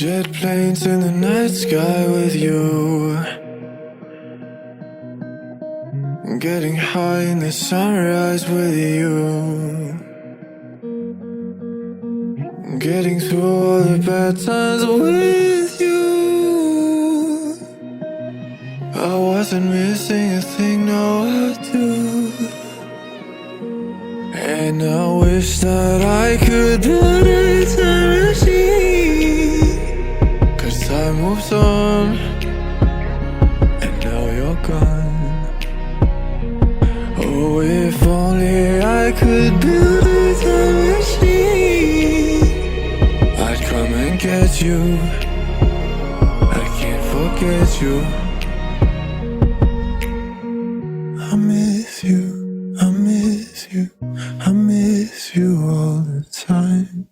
Jet planes in the night sky with you, getting high in the sunrise with you, getting through all the bad times with you. I wasn't missing a thing, no I do. And I wish that I could build a time machine, 'cause time moves on, and now you're gone. Oh, if only I could build a time machine, I'd come and get you. I can't forget you. I miss you, I miss you, I miss you all the time.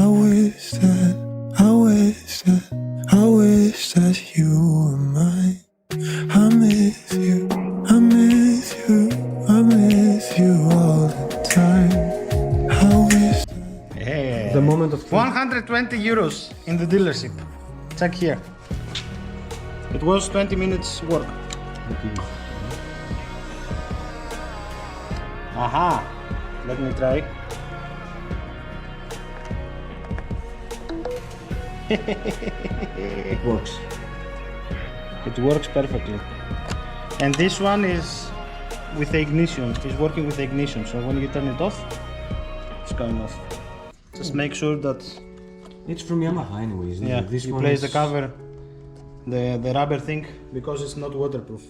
I wish that, I wish that, I wish that you were mine. I miss you, I miss you, I miss you all the time. I wish that. Hey. The moment of truth. 120 euros in the dealership. Check here. It was 20 minutes work. Aha! Let me try. It works. It works perfectly. And this one is with the ignition. It's working with the ignition. So when you turn it off, it's going off. Just make sure that It's from Yamaha anyway, isn't it? This you one place is... the cover, the rubber thing, because it's not waterproof.